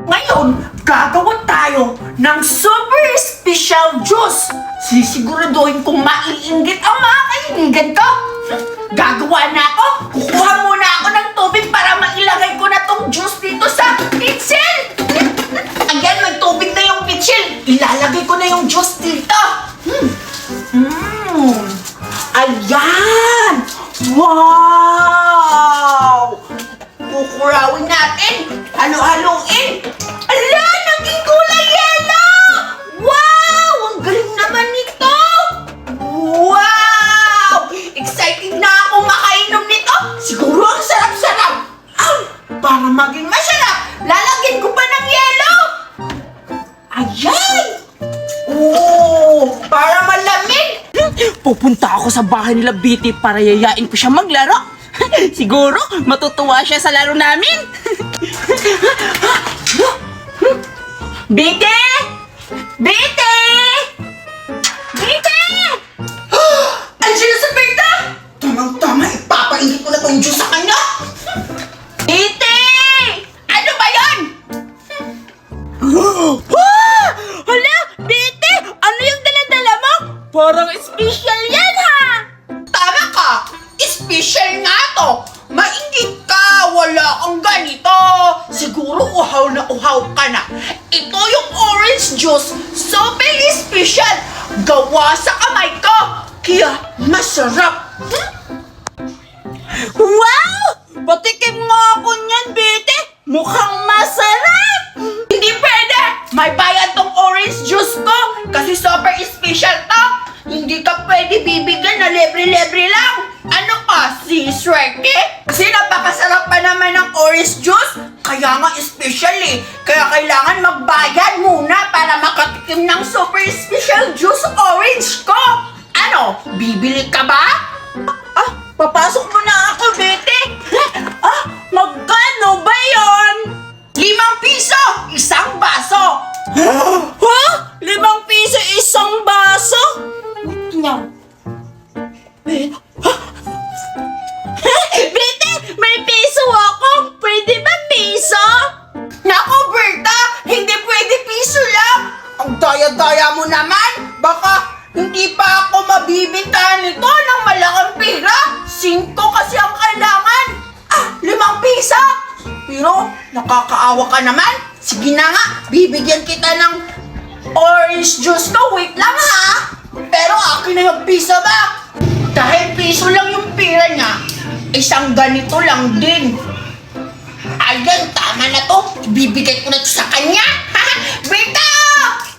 Ngayon, gagawa tayo ng super special juice. Sisiguraduhin kong maiinggit ang mga kaibigan ko. Gagawa na ako. Kukuha muna ako ng tubig para mailagay ko na tong juice dito sa pitsil. Ayan, may tubig na yung pitsil. Ilalagay ko na yung juice dito. Ayan! Wow! Kukurawin natin. Halo-haloin. Ala! Naging kulay yellow! Wow! Ang galing naman nito! Wow! Excited na ako makainom nito. Siguro ang sarap-sarap. Para maging masarap, lalagyan ko pa ng yellow. Ayan! Oh! Para malamig. Pupunta ako sa bahay nila Biti para yayain ko siya maglaro. Siguro, matutuwa siya sa laro namin. Bite! Bite! Bite! Andiyan na sa Berta! Tamang-tama, ipapainit ko na tong juice sa kanya. Bite! Ano ba yun? Hala, Biti! Ano yung dala-dala mo? Parang special yan, ha? Tama ka! Special nga to! Mainggit ka! Wala kang ganito! Siguro uhaw na uhaw ka na. Ito yung orange juice. So very special! Gawa sa kamay ko! Kaya masarap! Wow! Patikim nga ako niyan, Biti! Mukhang masarap! Hindi pwede! May bayad tong orange juice ko! Kasi super special to! Hindi ka pwede bibigyan na libre-libre lang! Ano ka? Si Swerte? Kasi napakasarap pa naman ng orange juice! Kaya nga special eh! Kaya kailangan magbayad muna para makatikim ng super special juice orange ko! Ano? Bibili ka ba? Papasok mo na ako, Biti! Magkano ba yon? 5 piso! Isang baso! Ha? 5 piso isang baso? Tingnan. Biti, may piso ako! Pwede ba piso? Naku, Berta! Hindi pwede piso lang! Ang daya-daya mo naman! Baka hindi pa ako mabibintahan nito ng malaking pera! 5 kasi ang kailangan! 5 piso! Pero nakakaawa ka naman! Sige na nga, bibigyan kita ng orange juice ko. Wait lang ha! Pero akin na yung piso ba? Dahil piso lang yung pera niya, isang ganito lang din. Ayan, tama na to. Bibigay ko na to sa kanya. Berta!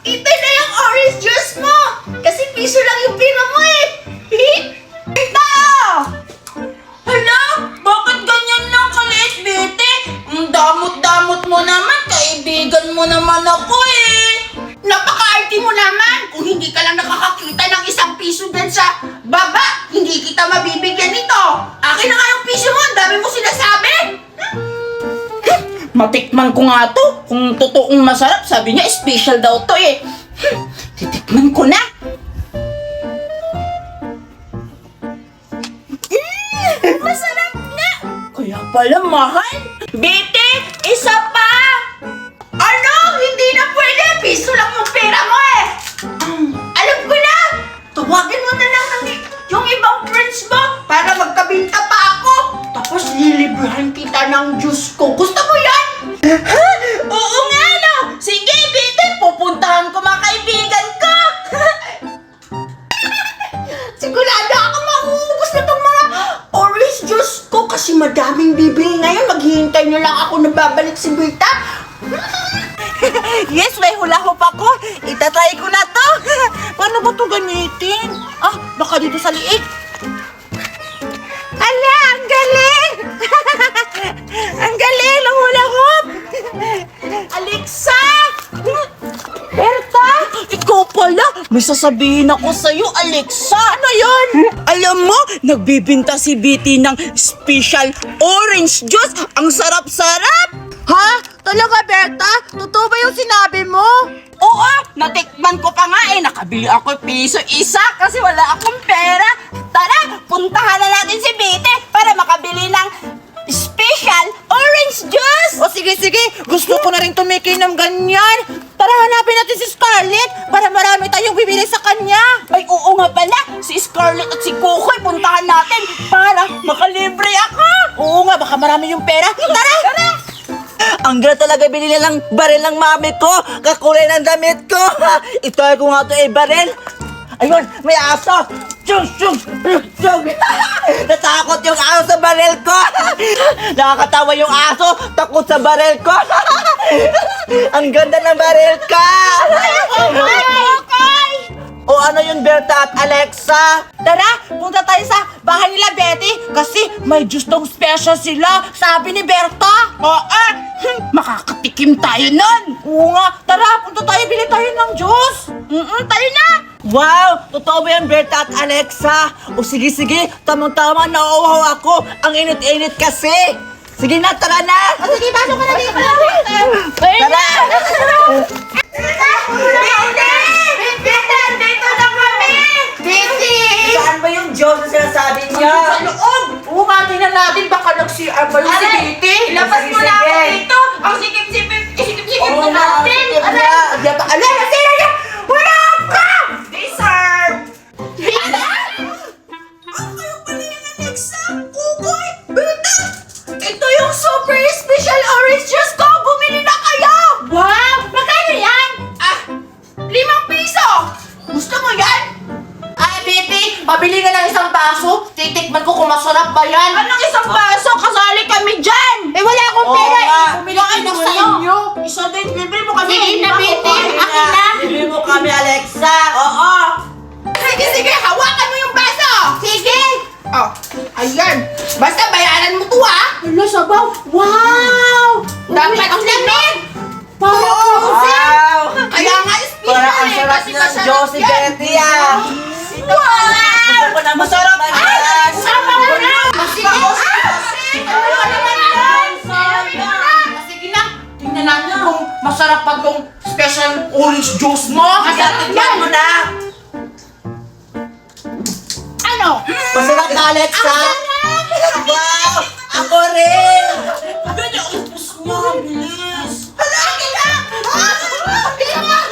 Ito na yung orange juice mo. Kasi piso lang yung pera mo eh. Berta! Hala, bakit ganyan lang kaliit, Biti? Ang damot-damot mo naman, kaibigan mo naman ako eh. Napaka-arte mo naman. Kung hindi ka lang nakakakita ng 1 piso dyan sa baba, hindi kita mabibigyan nito. Akin na nga yung piso mo. Ang dami mo sinasabi. Matikman ko nga to. Kung totoong masarap, sabi niya special daw to eh. Titikman ko na. Masarap na. Kaya pala mahal. Biti, isa pa. Ano? Hindi na pwede. Piso lang yung pera mo eh. Alam ko na. Tawagin mo na lang yung ibang friends mo para magkabinta pa ako. Tapos lilibrahan kita ng juice ko. Gusto mo yan? Oo nga no. Sige, Biti. Pupuntahan ko mga kaibigan ko. Sigurado ako mauubos na tong mga orange juice ko kasi madaming bibili ngayon. Maghihintay na lang ako na babalik si Berta. Yes, may hula hoop ako. Itatry ko na to. Paano ba to gamitin? Baka dito sa liig. Ala, ang galing! Ang galing ng hula hoop! Alexa! Berta! Ikaw pala! May sasabihin ako sa'yo, Alexa! Ano yun? Alam mo, nagbibinta si Biti ng special orange juice. Ang sarap-sarap! Ha? Talaga, Berta? Totoo ba yung sinabi mo? Oo, natikman ko pa nga eh. Nakabili ako piso isa kasi wala akong pera. Tara, puntahan na natin si Biti para makabili ng special orange orange juice! O sige, sige. Gusto ko na rin tumikinom ganyan. Tara, hanapin natin si Scarlett para marami tayong bibili sa kanya. Ay, oo nga pala. Si Scarlett at si Kukoy, puntahan natin para makalibre ako. Oo nga, baka marami yung pera. Tara! Tara! Ang ganda talaga binili ng baril ng mami ko. Kakulay ng damit ko. Ito ko nga ito baril. Ayun, may aso. Chung, chung, chung. Natakot yung aso sa baril ko. Nakakatawa yung aso. Takot sa baril ko. Ang ganda ng baril ko. O ano yun, Berta at Alexa? Tara, punta tayo sa bahay nila Betty kasi may juice tong special sila, sabi ni Berta. Oo, makakatikim tayo nun. Oo nga, tara, punta tayo, bili tayo ng juice. Tayo na. Wow, totoo ba yan, Berta at Alexa? O sige, sige, tamang-tama, nauuhaw ako. Ang init-init kasi. Sige na, tara na. O sige, pasok ka na dito. Tara. Saan ba yung Diyos na sinasabi niya? Sa loob! Oo nga, tingnan natin baka nag-CR ba yung si Betty? Ilabas mo na ako dito! Ang sikip-sikip Oo na nga, natin! sikip na. Diyan ba? Ala, nasira niya! Wala ka! Deserve! Ano kayo pala yan, Alexa? Kukoy? Berta! Ito yung super special orange juice ko! Bumili na kayo! Wow! Magkano yan? 5 piso! Gusto mo yan? Betty, pabili ka ng isang baso. Titikman ko kung masarap ba yan. Anong isang baso? Kasali kami dyan. Eh, wala akong pera. Bumili kayo ng sa'yo. Isa din, bibili mo kami. Sige na, Betty. Akin na. Bili mo kami, Alexa. Oo. Sige, sige. Hawakan mo yung baso. Sige. Oh, ayan. Basta bayaran mo to, ha? Hello, sabaw. Wow. Dapat ang lamig. Wow! Kaya nga, special Para ang sarap kasi ng masarap Diyos si yan. Betty, ah. Wow! Gusto ko na masarap man yan. Sama na! Sige! Wala naman yan! Sige na! Tingnan natin kung masarap pa tong special orange juice mo! Tingnan mo na. Ano? Masarap na, Alexa. Wow! Ako rin. Ganyan, upos mo! Bilis! Halaki na!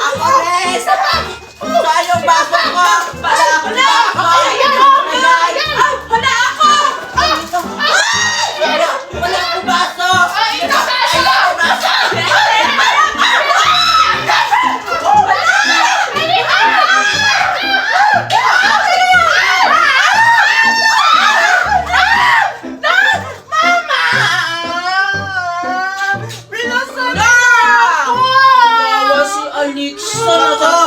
Ako rin. Saan yung baso ko? Wala ako. Wala ako! Wala akong baso. Alexa!